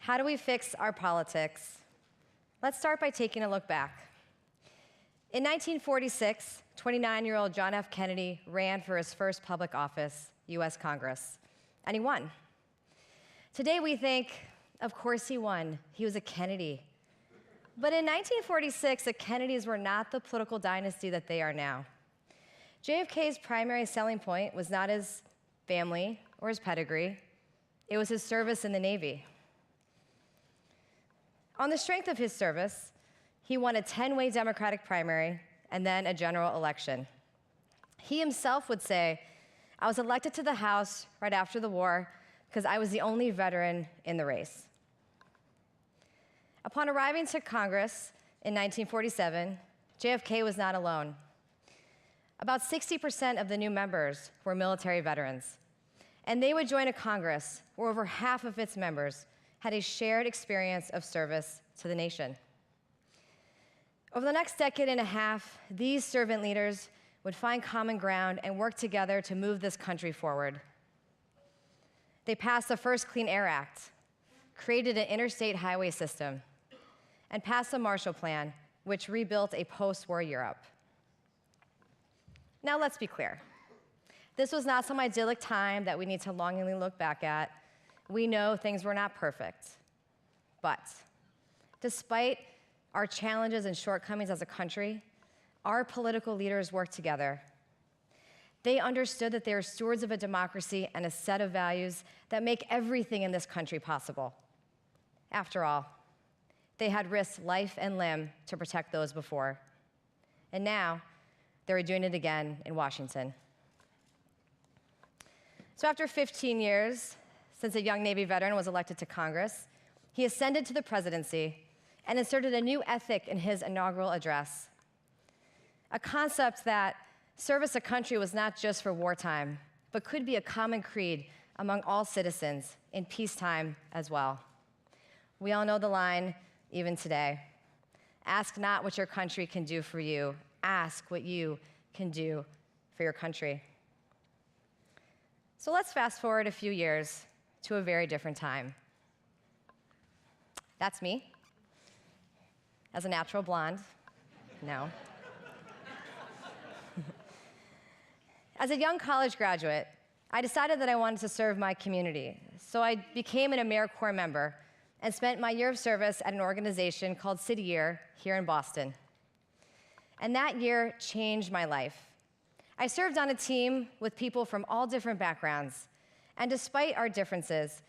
How do we fix our politics? Let's start by taking a look back. In 1946, 29-year-old John F. Kennedy ran for his first public office, U.S. Congress, and he won. Today we think, of course he won. He was a Kennedy. But in 1946, the Kennedys were not the political dynasty that they are now. JFK's primary selling point was not his family or his pedigree. It was his service in the Navy. On the strength of his service, he won a 10-way Democratic primary and then a general election. He himself would say, "I was elected to the House right after the war because I was the only veteran in the race." Upon arriving to Congress in 1947, JFK was not alone. About 60% of the new members were military veterans, and they would join a Congress where over half of its members had a shared experience of service to the nation. Over the next decade and a half, these servant leaders would find common ground and work together to move this country forward. They passed the first Clean Air Act, created an interstate highway system, and passed the Marshall Plan, which rebuilt a post-war Europe. Now let's be clear. This was not some idyllic time that we need to longingly look back at. We know things were not perfect. But despite our challenges and shortcomings as a country, our political leaders worked together. They understood that they were stewards of a democracy and a set of values that make everything in this country possible. After all, they had risked life and limb to protect those before. And now, they were doing it again in Washington. So after 15 years, since a young Navy veteran was elected to Congress, he ascended to the presidency and inserted a new ethic in his inaugural address, a concept that service a country was not just for wartime, but could be a common creed among all citizens in peacetime as well. We all know the line, even today. Ask not what your country can do for you. Ask what you can do for your country. So let's fast forward a few years to a very different time. That's me, as a natural blonde. No. As a young college graduate, I decided that I wanted to serve my community, so I became an AmeriCorps member and spent my year of service at an organization called City Year here in Boston. And that year changed my life. I served on a team with people from all different backgrounds, and despite our differences,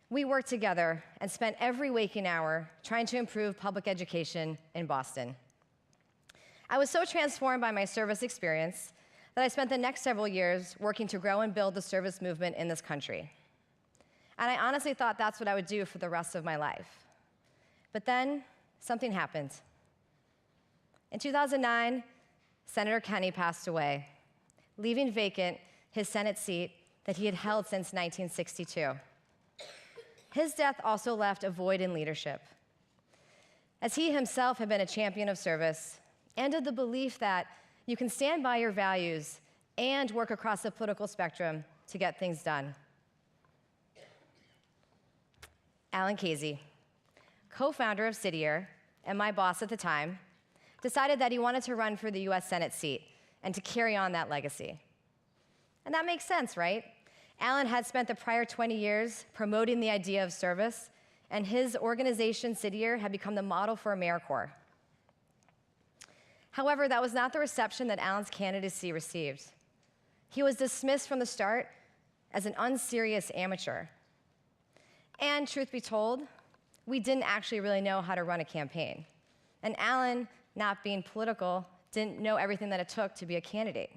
we worked together and spent every waking hour trying to improve public education in Boston. I was so transformed by my service experience that I spent the next several years working to grow and build the service movement in this country. And I honestly thought that's what I would do for the rest of my life. But then, something happened. In 2009, Senator Kennedy passed away, leaving vacant his Senate seat that he had held since 1962. His death also left a void in leadership, as he himself had been a champion of service and of the belief that you can stand by your values and work across the political spectrum to get things done. Alan Casey, co-founder of City Year and my boss at the time, decided that he wanted to run for the US Senate seat and to carry on that legacy. And that makes sense, right? Alan had spent the prior 20 years promoting the idea of service, and his organization, City Year, had become the model for AmeriCorps. However, that was not the reception that Alan's candidacy received. He was dismissed from the start as an unserious amateur. And truth be told, we didn't actually really know how to run a campaign. And Alan, not being political, didn't know everything that it took to be a candidate.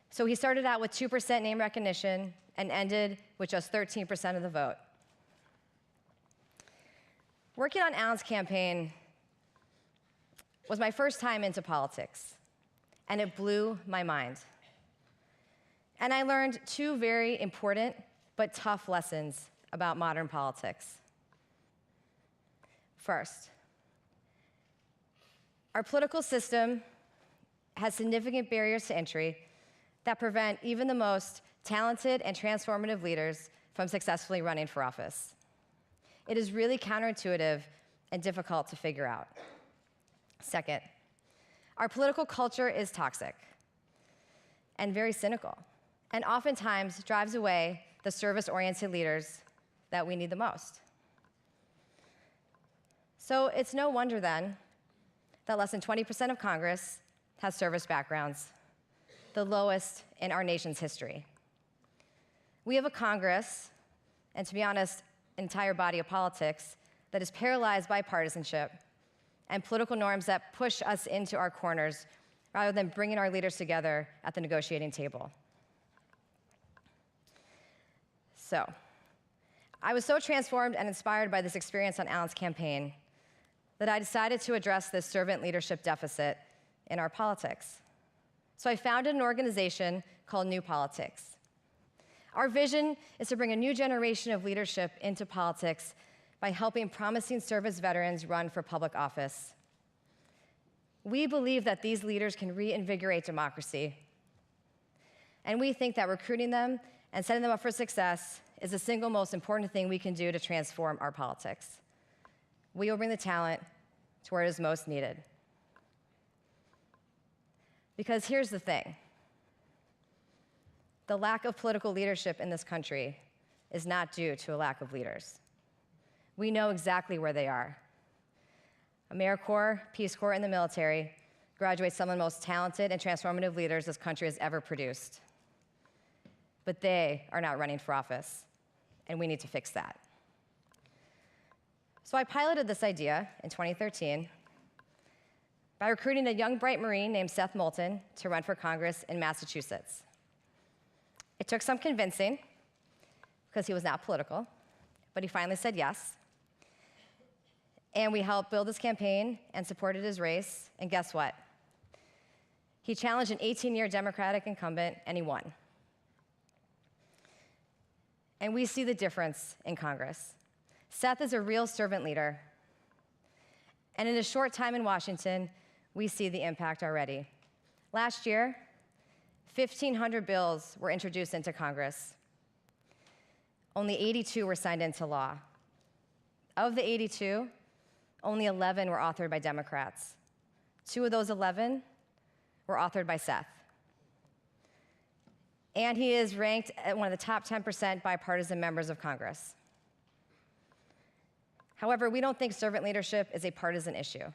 So he started out with 2% name recognition and ended with just 13% of the vote. Working on Alan's campaign was my first time into politics, and it blew my mind. And I learned two very important but tough lessons about modern politics. First, our political system has significant barriers to entry that prevent even the most talented and transformative leaders from successfully running for office. It is really counterintuitive and difficult to figure out. Second, our political culture is toxic and very cynical, and oftentimes drives away the service-oriented leaders that we need the most. So it's no wonder then that less than 20% of Congress has service backgrounds, the lowest in our nation's history. We have a Congress, and to be honest, an entire body of politics that is paralyzed by partisanship and political norms that push us into our corners rather than bringing our leaders together at the negotiating table. So, I was so transformed and inspired by this experience on Alan's campaign that I decided to address this servant leadership deficit in our politics. So I founded an organization called New Politics. Our vision is to bring a new generation of leadership into politics by helping promising service veterans run for public office. We believe that these leaders can reinvigorate democracy, and we think that recruiting them and setting them up for success is the single most important thing we can do to transform our politics. We will bring the talent to where it is most needed. Because here's the thing. The lack of political leadership in this country is not due to a lack of leaders. We know exactly where they are. AmeriCorps, Peace Corps, and the military graduate some of the most talented and transformative leaders this country has ever produced. But they are not running for office, and we need to fix that. So I piloted this idea in 2013 by recruiting a young, bright Marine named Seth Moulton to run for Congress in Massachusetts. It took some convincing, because he was not political, but he finally said yes. And we helped build his campaign and supported his race, and guess what? He challenged an 18-year Democratic incumbent, and he won. And we see the difference in Congress. Seth is a real servant leader. And in a short time in Washington, we see the impact already. Last year, 1,500 bills were introduced into Congress. Only 82 were signed into law. Of the 82, only 11 were authored by Democrats. 2 of those 11 were authored by Seth. And he is ranked at one of the top 10% bipartisan members of Congress. However, we don't think servant leadership is a partisan issue.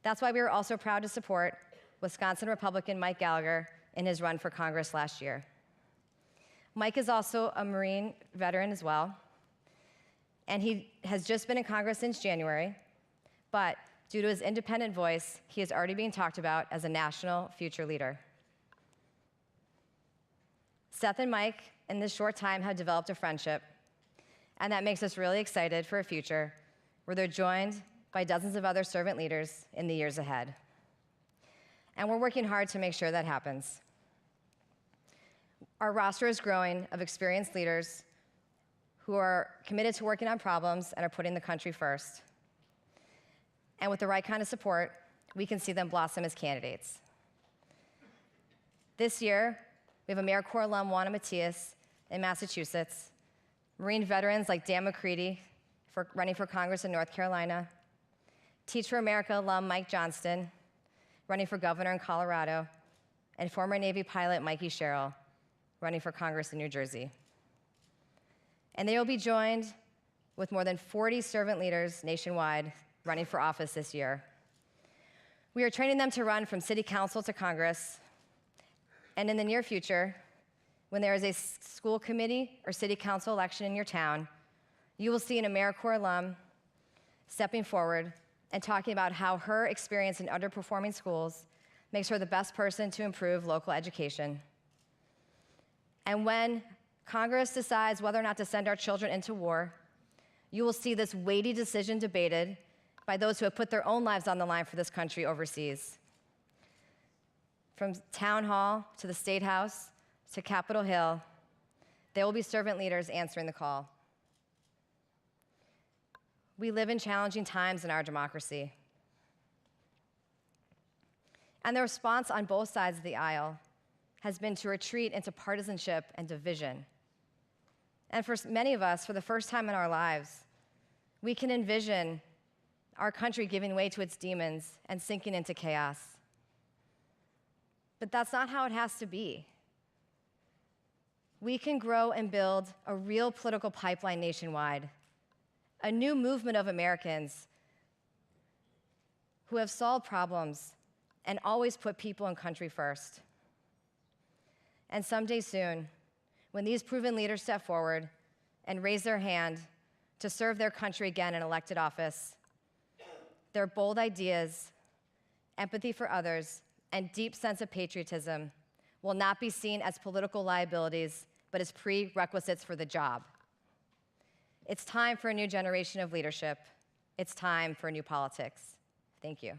That's why we were also proud to support Wisconsin Republican Mike Gallagher in his run for Congress last year. Mike is also a Marine veteran as well, and he has just been in Congress since January, but due to his independent voice, he is already being talked about as a national future leader. Seth and Mike, in this short time, have developed a friendship, and that makes us really excited for a future where they're joined by dozens of other servant leaders in the years ahead. And we're working hard to make sure that happens. Our roster is growing of experienced leaders who are committed to working on problems and are putting the country first. And with the right kind of support, we can see them blossom as candidates. This year, we have AmeriCorps alum Juana Matias in Massachusetts, Marine veterans like Dan McCready running for Congress in North Carolina, Teach for America alum Mike Johnston running for governor in Colorado, and former Navy pilot Mikey Sherrill running for Congress in New Jersey. And they will be joined with more than 40 servant leaders nationwide running for office this year. We are training them to run from city council to Congress, and in the near future, when there is a school committee or city council election in your town, you will see an AmeriCorps alum stepping forward and talking about how her experience in underperforming schools makes her the best person to improve local education. And when Congress decides whether or not to send our children into war, you will see this weighty decision debated by those who have put their own lives on the line for this country overseas. From town hall to the State House to Capitol Hill, there will be servant leaders answering the call. We live in challenging times in our democracy. And the response on both sides of the aisle has been to retreat into partisanship and division. And for many of us, for the first time in our lives, We can envision our country giving way to its demons and sinking into chaos. But that's not how it has to be. We can grow and build a real political pipeline nationwide, a new movement of Americans who have solved problems and always put people and country first. And someday soon, when these proven leaders step forward and raise their hand to serve their country again in elected office, their bold ideas, empathy for others, and deep sense of patriotism will not be seen as political liabilities, but as prerequisites for the job. It's time for a new generation of leadership. It's time for new politics. Thank you.